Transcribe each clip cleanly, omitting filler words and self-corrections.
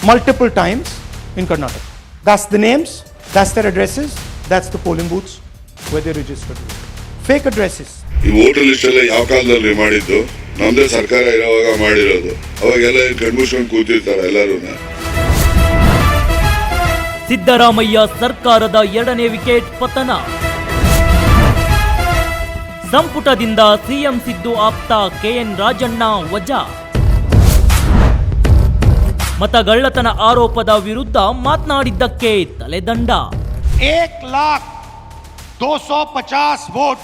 multiple times in Karnataka. That's the names, that's their addresses, that's the polling booths where they registered. Fake addresses. ಈ voter list ಎಲ್ಲ ಯಾವ ಕಾಲದಲ್ಲಿ ಮಾಡಿದ್ದು? ನಮ್ದೇ ಸರ್ಕಾರ ಇರುವಾಗ ಮಾಡಿರೋದು. ಅವಾಗೆಲ್ಲ ಕಣ್ಮುಚ್ಕೊಂಡು ಕೂತಿರ್ತಾರೆ ಎಲ್ಲರೂ. ಸಿದ್ದರಾಮಯ್ಯ ಸರ್ಕಾರದ 2ನೇ ವಿಕೆಟ್ ಪತನ. ಸಂಪುಟದಿಂದ ಸಿಎಂ ಸಿದ್ದು ಆಪ್ತ ಕೆಎನ್ ರಾಜಣ್ಣ ವಜಾ. ಮತಗಳ್ಳತನ ಆರೋಪದ ವಿರುದ್ಧ ಮಾತನಾಡಿದ್ದಕ್ಕೆ ತಲೆದಂಡ. 1,250,000 वोट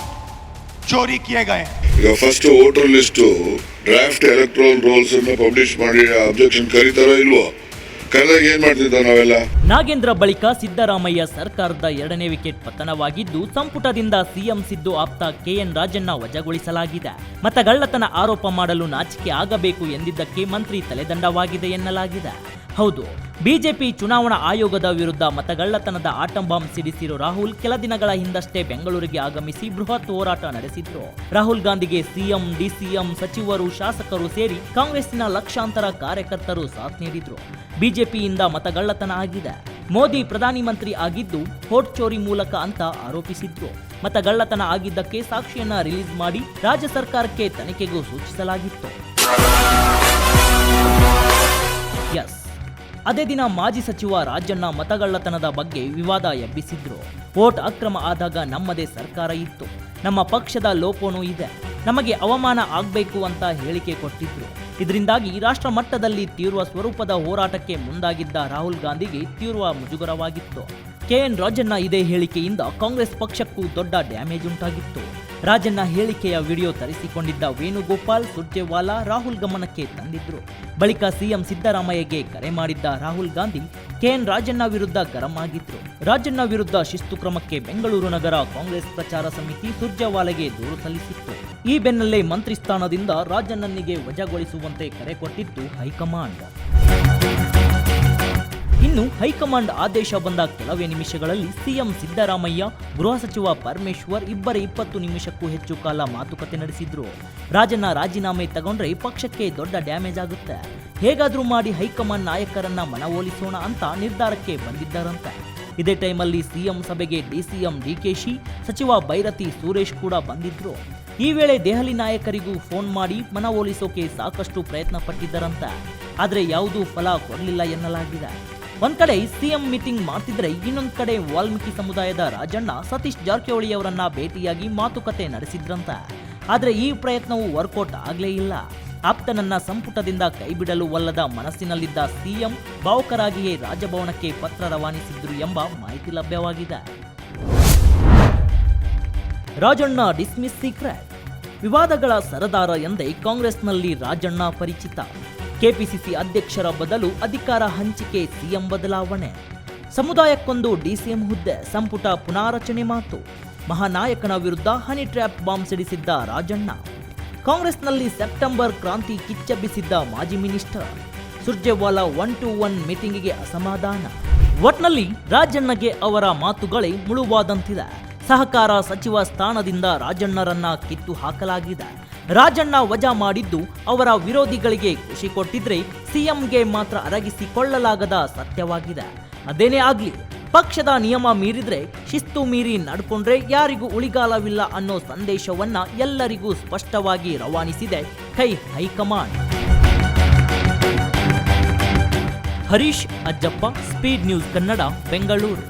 चोरी किए गए. ಈಗ first voter list draft electoral rolls ಅನ್ನು ಪಬ್ಲಿಷ್ ಮಾಡಿ ಅಬ್ಜೆಕ್ಷನ್ ಕರೀತಾರೋ ಇಲ್ವೋ? ಕರೆದಾಗ ಏನ್ ಮಾಡ್ತಿದ್ದ ನಾವೆಲ್ಲ? ನಾಗೇಂದ್ರ ಬಳಿಕ ಸಿದ್ದರಾಮಯ್ಯ ಸರ್ಕಾರದ 2ನೇ ವಿಕೆಟ್ ಪತನವಾಗಿದ್ದು, ಸಂಪುಟದಿಂದ ಸಿಎಂ ಸಿದ್ದು ಆಪ್ತ ಕೆಎನ್ ರಾಜಣ್ಣ ವಜಾಗೊಳಿಸಲಾಗಿದೆ. ಮತಗಳ್ಳತನ ಆರೋಪ ಮಾಡಲು ನಾಚಿಕೆ ಆಗಬೇಕು ಎಂದಿದ್ದಕ್ಕೆ ಮಂತ್ರಿ ತಲೆದಂಡವಾಗಿದೆ ಎನ್ನಲಾಗಿದೆ. ಹೌದು, ಬಿಜೆಪಿ ಚುನಾವಣಾ ಆಯೋಗದ ವಿರುದ್ಧ ಮತಗಳ್ಳತನದ ಆಟಂ ಬಾಂಬ್ ಸಿಡಿಸಿರೋ ರಾಹುಲ್ ಕೆಲ ದಿನಗಳ ಹಿಂದಷ್ಟೇ ಬೆಂಗಳೂರಿಗೆ ಆಗಮಿಸಿ ಬೃಹತ್ ಹೋರಾಟ ನಡೆಸಿದ್ರು. ರಾಹುಲ್ ಗಾಂಧಿಗೆ ಸಿಎಂ, ಡಿಸಿಎಂ, ಸಚಿವರು, ಶಾಸಕರು ಸೇರಿ ಕಾಂಗ್ರೆಸ್ಸಿನ ಲಕ್ಷಾಂತರ ಕಾರ್ಯಕರ್ತರು ಸಾಥ್ ನೀಡಿದ್ರು. ಬಿಜೆಪಿಯಿಂದ ಮತಗಳ್ಳತನ ಆಗಿದೆ, ಮೋದಿ ಪ್ರಧಾನಿ ಮಂತ್ರಿ ಆಗಿದ್ದು ವೋಟ್ ಚೋರಿ ಮೂಲಕ ಅಂತ ಆರೋಪಿಸಿದ್ರು. ಮತಗಳ್ಳತನ ಆಗಿದ್ದಕ್ಕೆ ಸಾಕ್ಷಿಯನ್ನ ರಿಲೀಸ್ ಮಾಡಿ ರಾಜ್ಯ ಸರ್ಕಾರಕ್ಕೆ ತನಿಖೆಗೂ ಸೂಚಿಸಲಾಗಿತ್ತು. ಎಸ್, ಅದೇ ದಿನ ಮಾಜಿ ಸಚಿವ ರಾಜಣ್ಣ ಮತಗಳ್ಳತನದ ಬಗ್ಗೆ ವಿವಾದ ಎಬ್ಬಿಸಿದ್ರು. ವೋಟ್ ಅಕ್ರಮ ಆದಾಗ ನಮ್ಮದೇ ಸರ್ಕಾರ ಇತ್ತು, ನಮ್ಮ ಪಕ್ಷದ ಲೋಪನೂ ಇದೆ, ನಮಗೆ ಅವಮಾನ ಆಗಬೇಕು ಅಂತ ಹೇಳಿಕೆ ಕೊಟ್ಟಿದ್ರು. ಇದರಿಂದಾಗಿ ರಾಷ್ಟ್ರ ಮಟ್ಟದಲ್ಲಿ ತೀವ್ರ ಸ್ವರೂಪದ ಹೋರಾಟಕ್ಕೆ ಮುಂದಾಗಿದ್ದ ರಾಹುಲ್ ಗಾಂಧಿಗೆ ತೀವ್ರ ಮುಜುಗರವಾಗಿತ್ತು. ಕೆಎನ್ ರಾಜಣ್ಣ ಇದೇ ಹೇಳಿಕೆಯಿಂದ ಕಾಂಗ್ರೆಸ್ ಪಕ್ಷಕ್ಕೂ ದೊಡ್ಡ ಡ್ಯಾಮೇಜ್ ಉಂಟಾಗಿತ್ತು. ರಾಜಣ್ಣ ಹೇಳಿಕೆಯ ವಿಡಿಯೋ ತರಿಸಿಕೊಂಡಿದ್ದ ವೇಣುಗೋಪಾಲ್, ಸುರ್ಜೇವಾಲಾ ರಾಹುಲ್ ಗಮನಕ್ಕೆ ತಂದಿದ್ರು. ಬಳಿಕ ಸಿಎಂ ಸಿದ್ದರಾಮಯ್ಯಗೆ ಕರೆ ಮಾಡಿದ್ದ ರಾಹುಲ್ ಗಾಂಧಿ ಕೆಎನ್ ರಾಜಣ್ಣ ವಿರುದ್ಧ ಗರಂ ಆಗಿದ್ರು. ರಾಜಣ್ಣ ವಿರುದ್ಧ ಶಿಸ್ತು ಕ್ರಮಕ್ಕೆ ಬೆಂಗಳೂರು ನಗರ ಕಾಂಗ್ರೆಸ್ ಪ್ರಚಾರ ಸಮಿತಿ ಸುರ್ಜೇವಾಲಾಗೆ ದೂರು ಸಲ್ಲಿಸಿತ್ತು. ಈ ಬೆನ್ನಲ್ಲೇ ಮಂತ್ರಿ ಸ್ಥಾನದಿಂದ ರಾಜಣ್ಣನಿಗೆ ವಜಾಗೊಳಿಸುವಂತೆ ಕರೆ ಕೊಟ್ಟಿತ್ತು ಹೈಕಮಾಂಡ್. ಇನ್ನು ಹೈಕಮಾಂಡ್ ಆದೇಶ ಬಂದ ಕೆಲವೇ ನಿಮಿಷಗಳಲ್ಲಿ ಸಿಎಂ ಸಿದ್ದರಾಮಯ್ಯ, ಗೃಹ ಸಚಿವ ಪರಮೇಶ್ವರ್ ಇಬ್ಬರೇ 20 ನಿಮಿಷಕ್ಕೂ ಹೆಚ್ಚು ಕಾಲ ಮಾತುಕತೆ ನಡೆಸಿದ್ರು. ರಾಜಣ್ಣ ರಾಜೀನಾಮೆ ತಗೊಂಡ್ರೆ ಪಕ್ಷಕ್ಕೆ ದೊಡ್ಡ ಡ್ಯಾಮೇಜ್ ಆಗುತ್ತೆ, ಹೇಗಾದ್ರೂ ಮಾಡಿ ಹೈಕಮಾಂಡ್ ನಾಯಕರನ್ನ ಮನವೊಲಿಸೋಣ ಅಂತ ನಿರ್ಧಾರಕ್ಕೆ ಬಂದಿದ್ದಾರಂತೆ. ಇದೇ ಟೈಮಲ್ಲಿ ಸಿಎಂ ಸಭೆಗೆ ಡಿಸಿಎಂ ಡಿಕೆಶಿ, ಸಚಿವ ಬೈರತಿ ಸುರೇಶ್ ಕೂಡ ಬಂದಿದ್ರು. ಈ ವೇಳೆ ದೆಹಲಿ ನಾಯಕರಿಗೂ ಫೋನ್ ಮಾಡಿ ಮನವೊಲಿಸೋಕೆ ಸಾಕಷ್ಟು ಪ್ರಯತ್ನ ಪಟ್ಟಿದ್ದರಂತೆ. ಆದ್ರೆ ಯಾವುದೂ ಫಲ ಕೊಡಲಿಲ್ಲ ಎನ್ನಲಾಗಿದೆ. ಒಂದ್ ಕಡೆ ಸಿಎಂ ಮೀಟಿಂಗ್ ಮಾಡ್ತಿದ್ರೆ, ಇನ್ನೊಂದ್ ಕಡೆ ವಾಲ್ಮೀಕಿ ಸಮುದಾಯದ ರಾಜಣ್ಣ ಸತೀಶ್ ಜಾರಕಿಹೊಳಿ ಅವರನ್ನ ಭೇಟಿಯಾಗಿ ಮಾತುಕತೆ ನಡೆಸಿದ್ರಂತ. ಆದ್ರೆ ಈ ಪ್ರಯತ್ನವು ವರ್ಕೌಟ್ ಆಗ್ಲೇ ಇಲ್ಲ. ಆಪ್ತನನ್ನ ಸಂಪುಟದಿಂದ ಕೈಬಿಡಲು ಒಲ್ಲದ ಮನಸ್ಸಿನಲ್ಲಿದ್ದ ಸಿಎಂ ಭಾವುಕರಾಗಿಯೇ ರಾಜಭವನಕ್ಕೆ ಪತ್ರ ರವಾನಿಸಿದ್ರು ಎಂಬ ಮಾಹಿತಿ ಲಭ್ಯವಾಗಿದೆ. Rajanna dismiss secret. ವಿವಾದಗಳ ಸರದಾರ ಎಂದೇ ಕಾಂಗ್ರೆಸ್ನಲ್ಲಿ ರಾಜಣ್ಣ ಪರಿಚಿತ. ಕೆಪಿಸಿಸಿ ಅಧ್ಯಕ್ಷರ ಬದಲು ಅಧಿಕಾರ ಹಂಚಿಕೆ, ಸಿಎಂ ಬದಲಾವಣೆ, ಸಮುದಾಯಕ್ಕೊಂದು ಡಿಸಿಎಂ ಹುದ್ದೆ, ಸಂಪುಟ ಪುನಾರಚನೆ ಮಾತು, ಮಹಾನಾಯಕನ ವಿರುದ್ಧ ಹನಿ ಟ್ರ್ಯಾಪ್ ಬಾಂಬ್ ಸಿಡಿಸಿದ್ದ ರಾಜಣ್ಣ, ಕಾಂಗ್ರೆಸ್ನಲ್ಲಿ ಸೆಪ್ಟೆಂಬರ್ ಕ್ರಾಂತಿ ಕಿಚ್ಚೆಬ್ಬಿಸಿದ್ದ ಮಾಜಿ ಮಿನಿಸ್ಟರ್, ಸುರ್ಜೇವಾಲಾ 1-to-1 ಮೀಟಿಂಗಿಗೆ ಅಸಮಾಧಾನ. ಒಟ್ನಲ್ಲಿ ರಾಜಣ್ಣಗೆ ಅವರ ಮಾತುಗಳೇ ಮುಳುವಾದಂತಿದೆ. ಸಹಕಾರ ಸಚಿವ ಸ್ಥಾನದಿಂದ ರಾಜಣ್ಣರನ್ನ ಕಿತ್ತು ಹಾಕಲಾಗಿದೆ. ರಾಜಣ್ಣ ವಜಾ ಮಾಡಿದ್ದು ಅವರ ವಿರೋಧಿಗಳಿಗೆ ಖುಷಿ ಕೊಟ್ಟಿದ್ರೆ, ಸಿಎಂಗೆ ಮಾತ್ರ ಅರಗಿಸಿಕೊಳ್ಳಲಾಗದ ಸತ್ಯವಾಗಿದೆ. ಅದೇನೇ ಆಗ್ಲಿ, ಪಕ್ಷದ ನಿಯಮ ಮೀರಿದ್ರೆ, ಶಿಸ್ತು ಮೀರಿ ನಡ್ಕೊಂಡ್ರೆ ಯಾರಿಗೂ ಉಳಿಗಾಲವಿಲ್ಲ ಅನ್ನೋ ಸಂದೇಶವನ್ನ ಎಲ್ಲರಿಗೂ ಸ್ಪಷ್ಟವಾಗಿ ರವಾನಿಸಿದೆ high command. Harish Ajjappa, speed news Kannada, Bengaluru.